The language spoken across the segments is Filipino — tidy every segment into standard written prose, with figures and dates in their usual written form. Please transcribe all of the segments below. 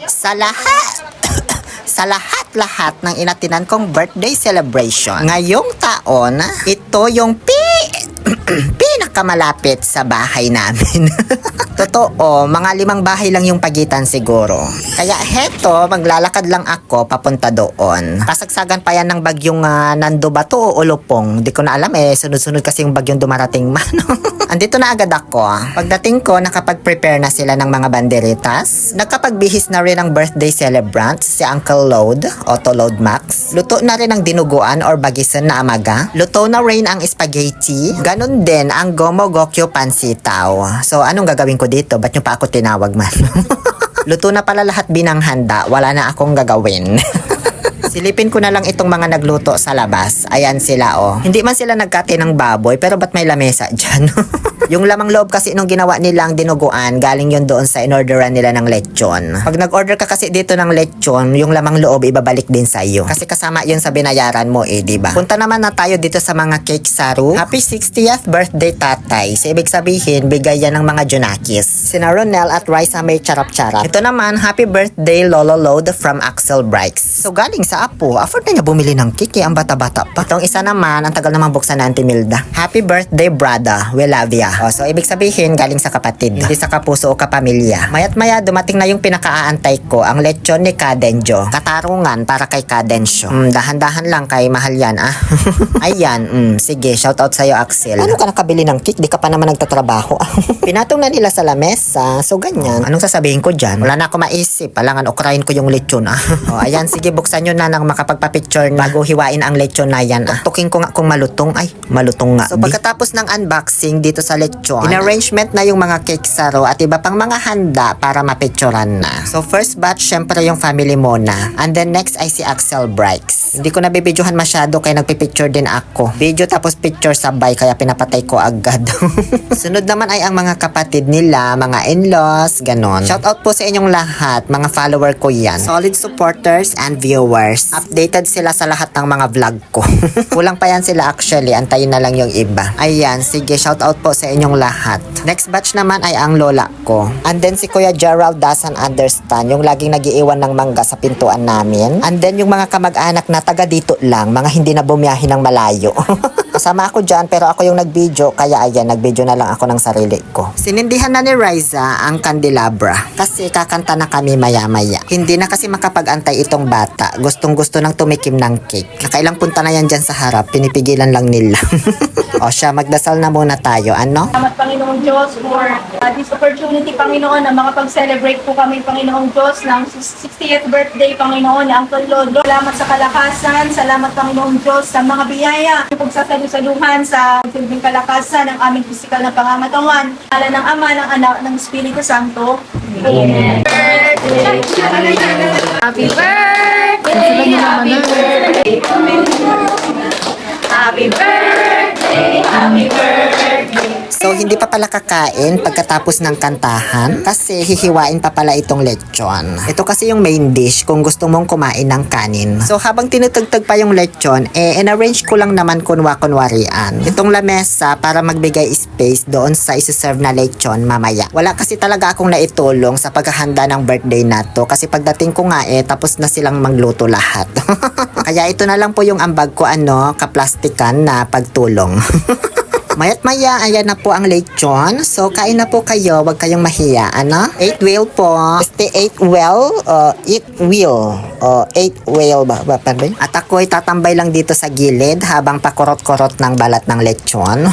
Sa lahat sa lahat-lahat ng inatinan kong birthday celebration ngayong taon, ito yung pinakamalapit sa bahay namin. Totoo, mga 5 bahay lang yung pagitan siguro. Kaya heto, maglalakad lang ako papunta doon. Kasagsagan pa yan ng bagyong Nando ba to o Ulupong? Di ko na alam sunod-sunod kasi yung bagyong dumarating man. Andito na agad ako. Pagdating ko, nakapag-prepare na sila ng mga banderitas. Nagkapagbihis na rin ang birthday celebrant, si Uncle Load, Auto Load Max. Luto na rin ang dinuguan or bagisan na amaga. Luto na rin ang spaghetti. Ganon din ang Gomo Gokyo Pansitaw. So, anong gagawin ko dito? Ba't nyo pa ako tinawag man? Luto na pala lahat binang handa. Wala na akong gagawin. Silipin ko na lang itong mga nagluto sa labas. Ayan sila Hindi man sila nagkati ng baboy, pero ba't may lamesa dyan? Yung lamang loob kasi nung ginawa nilang dinuguan, galing yun doon sa inorderan nila ng lechon. Pag nag-order ka kasi dito ng lechon, yung lamang loob ibabalik din sa iyo. Kasi kasama yun sa binayaran mo diba? Punta naman na tayo dito sa mga cake saru. Happy 60th birthday tatay. So ibig sabihin, bigay yan ng mga Junakis. Sina Ronel at Raisa may charap-charap. Ito naman, happy birthday Lolo Load from Axel Brikes. So galing sa apo, afford na niya bumili ng cake ang bata-bata pa. Itong isa naman, ang tagal naman buksan na Auntie Milda. Happy birthday brother, we love ya. So ibig sabihin, galing sa kapatid, hindi sa kapuso o kapamilya. Mayat maya, dumating na yung pinakaaantay ko, ang lechon ni Kadenjo. Katarungan para kay Kadensyo. Dahan-dahan lang kay mahal yan Ayan, sige, shout out sa'yo Axel. Ano ka nakabili ng cake? Di ka pa naman nagtatrabaho. Pinatong na nila sa lamesa, so ganyan. Anong sasabihin ko dyan? Wala na ako maisip, alangan ukrayin ko yung lechon ayan, sige, buksan nyo na nang makapagpa-picture na bago hiwain ang lechon na yan Tuking ko nga kung malutong. Ay, malutong nga. So pagkatapos ng unboxing dito sa lechon, in-arrangement na yung mga cake saro at iba pang mga handa para mapicturan na. So first batch, syempre yung family muna. And then next ay si Axel Brikes. Hindi ko nabibidyohan masyado kaya nagpipicture din ako. Video tapos picture sabay kaya pinapatay ko agad. Sunod naman ay ang mga kapatid nila, mga in-laws, ganon. Shout out po sa inyong lahat, mga follower ko yan. Solid supporters and viewers. Updated sila sa lahat ng mga vlog ko. Kulang pa yan sila actually, antayin na lang yung iba. Ayan, sige, shout out po sa inyong lahat. Next batch naman ay ang lola ko. And then si Kuya Gerald doesn't understand, yung laging nagiiwan ng mangga sa pintuan namin. And then yung mga kamag-anak na taga dito lang, mga hindi na bumiyahe ng malayo. Kasama ako dyan pero ako yung nag-video, kaya ayan, nag-video na lang ako ng sarili ko. Sinindihan na ni Riza ang candelabra kasi kakanta na kami maya-maya. Hindi na kasi makapag-antay itong bata. Gustong-gusto nang tumikim ng cake. Nakailang punta na yan dyan sa harap, pinipigilan lang nila. O siya, magdasal na muna tayo. Ano? Salamat Panginoong Diyos for this opportunity, Panginoon, na makapag-celebrate po kami, Panginoong Diyos, ng 60th birthday, Panginoon, ni Uncle Lodo. Salamat sa kalakasan, salamat Panginoong Diyos sa mga biyaya, pagsasalusaluhan sa silbing kalakasan ng aming pisikal na pangangatawan. Ala ng Ama, ng Anak, ng Espiritu Santo. Amen. Happy birthday! Happy birthday! Happy birthday! Happy birthday! So, hindi pa pala kakain pagkatapos ng kantahan kasi hihiwain pa pala itong lechon. Ito kasi yung main dish kung gusto mong kumain ng kanin. So, habang tinutugtog pa yung lechon, in-arrange ko lang naman kunwa-kunwarian itong lamesa para magbigay space doon sa isi-serve na lechon mamaya. Wala kasi talaga akong naitulong sa paghahanda ng birthday na to kasi pagdating ko nga tapos na silang magluto lahat. Kaya ito na lang po yung ambag ko kaplastikan na pagtulong. Mayat maya, ayan na po ang lechon. So, kain na po kayo. Huwag kayong mahiya. Eat well po. Eat well. Eat will. Eat well ba? At ako'y tatambay lang dito sa gilid habang pakurot-kurot ng balat ng lechon.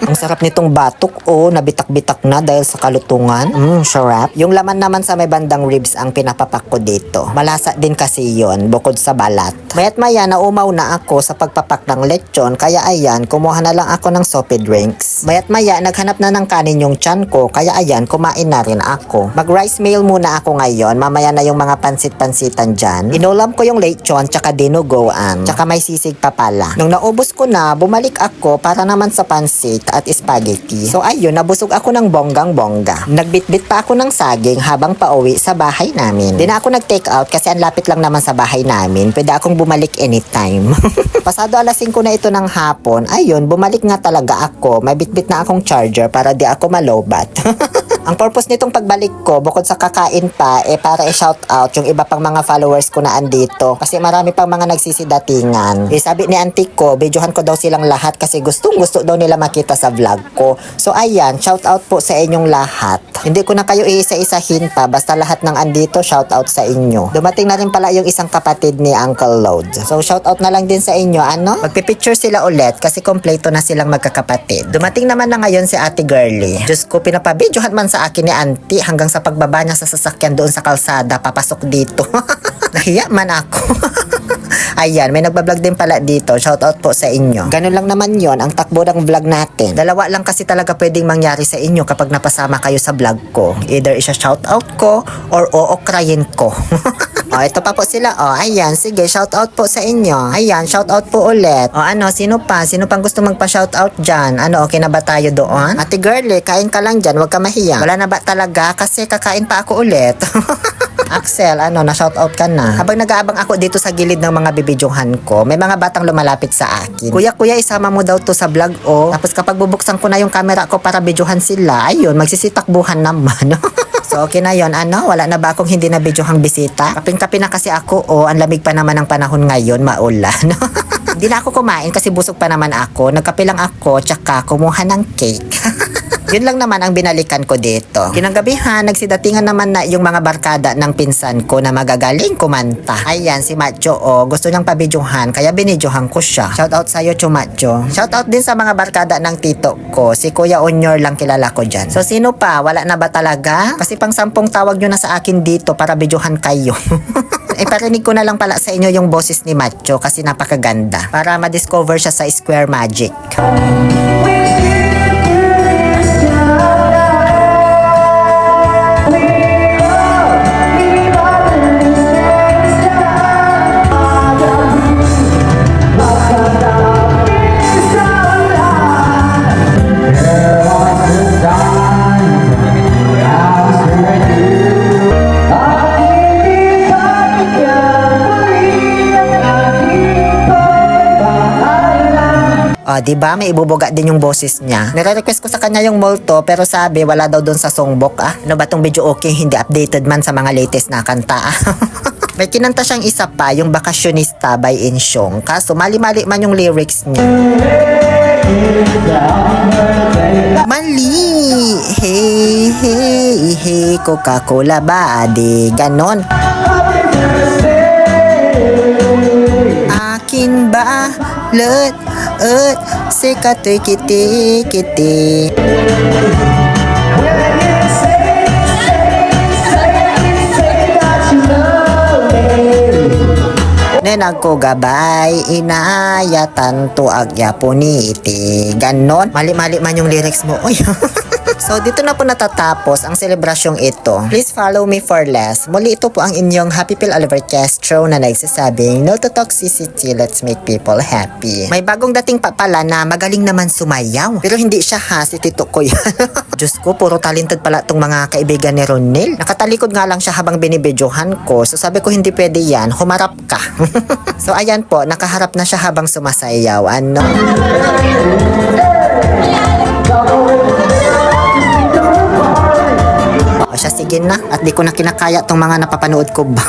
Ang sarap nitong batok. Nabitak-bitak na dahil sa kalutungan. Sarap. Yung laman naman sa may bandang ribs ang pinapapak ko dito. Malasa din kasi yon bukod sa balat. Mayat maya, naumaw na ako sa pagpapak ng lechon. Kaya ayan, kumuha na lang ako ng sope drinks. Mayat maya, naghanap na ng kanin yung tiyan ko, kaya ayan, kumain na rin ako. Mag rice meal muna ako ngayon, mamaya na yung mga pansit-pansitan dyan. Inulam ko yung lechon, tsaka dinuguan, tsaka may sisig pa pala. Nung naubos ko na, bumalik ako para naman sa pansit at spaghetti. So ayun, nabusog ako ng bonggang-bongga. Nagbitbit pa ako ng saging habang pauwi sa bahay namin. Di na ako nag-take out kasi ang lapit lang naman sa bahay namin. Pwede akong bumalik anytime. Pasado alas 5 na ito ng hapon, ayun, bumalik nga talaga ako. May bitbit na akong charger para di ako malobat. Ang purpose nitong pagbalik ko, bukod sa kakain pa, para i-shout out yung iba pang mga followers ko na andito. Kasi marami pang mga nagsisidatingan. Sabi ni auntie ko, videohan ko daw silang lahat kasi gustong gusto daw nila makita sa vlog ko. So ayan, shout out po sa inyong lahat. Hindi ko na kayo iisa-isahin pa, basta lahat ng andito, shout out sa inyo. Dumating na rin pala yung isang kapatid ni Uncle Load. So shout out na lang din sa inyo, ano? Magpipicture sila ulit kasi kompleto na silang magkakapatid. Dumating naman na ngayon si Ate Girlie. Diyos ko, pinapabidyohan man sa akin ni auntie hanggang sa pagbaba niya sa sasakyan doon sa kalsada, papasok dito. Nahiya man ako. Ayan, may nagbablog din pala dito. Shout out po sa inyo. Ganun lang naman yon ang takbo ng vlog natin. Dalawa lang kasi talaga pwedeng mangyari sa inyo kapag napasama kayo sa vlog ko. Either isa shout out ko or ookrayin ko. O, ito pa po sila. O, ayan. Sige, shout out po sa inyo. Ayan, shout out po ulit. O, ano, sino pa? Sino pang gusto magpa-shout out dyan? Ano, okay na ba tayo doon? Ate Girlie, kain ka lang dyan. Huwag ka mahiya. Wala na ba talaga? Kasi kakain pa ako ulit. Axel, ano, na-shoutout ka na. Habang nag-aabang ako dito sa gilid ng mga bibidyohan ko, may mga batang lumalapit sa akin. Kuya, isama mo daw to sa vlog, oh. Tapos kapag bubuksan ko na yung camera ko para bidyohan sila, ayun, magsisitakbuhan naman. So, okay na yon, ano? Wala na ba akong hindi na bidyohang bisita? Kapin-kapi na kasi ako, oh. Ang lamig pa naman ng panahon ngayon, maulan. Hindi na ako kumain kasi busog pa naman ako. Nagkape lang ako, tsaka kumuha ng cake. Yun lang naman ang binalikan ko dito. Kinanggabihan, nagsidatingan naman na yung mga barkada ng pinsan ko na magagaling kumanta. Ayan, si Macho, oh, gusto niyang pabidyuhan, kaya binidyohan ko siya. Shoutout sa'yo, Chumacho. Shoutout din sa mga barkada ng tito ko. Si Kuya Onyor lang kilala ko dyan. So, sino pa? Wala na ba talaga? Kasi pang 10 tawag nyo na sa akin dito para bidyuhan kayo. Parinig ko na lang pala sa inyo yung boses ni Macho kasi napakaganda. Para ma-discover siya sa Square Magic. Diba? May ibubuga din yung boses niya. Nire-request ko sa kanya yung multo pero sabi wala daw doon sa songbook. Ano ba tong video okay? Hindi updated man sa mga latest na kanta. May kinanta siyang isa pa, yung Bakasyonista by Insyong. Kaso mali-mali man yung lyrics niya. Mali! Hey, hey, hey, Coca-Cola ba? Di ganon. Akin ba? Sikatoy kiti. Nenag ko gabay, inayatan to agyapuni iti. Ganon. Mali-mali man yung lyrics mo. Uy. So, dito na po natatapos ang selebrasyong ito. Please follow me for less. Muli ito po ang inyong Happy Pill Oliver Castro na nagsasabing, no to toxicity, let's make people happy. May bagong dating pa pala na magaling naman sumayaw. Pero hindi siya ha, si Tito ko yan. Diyos ko, puro talented pala itong mga kaibigan ni Ronel. Nakatalikod nga lang siya habang binibidyohan ko. So, sabi ko hindi pwede yan, humarap ka. So, ayan po, nakaharap na siya habang sumasayaw. Ano? O siya, sige na. At di ko na kinakaya tong mga napapanood ko ba.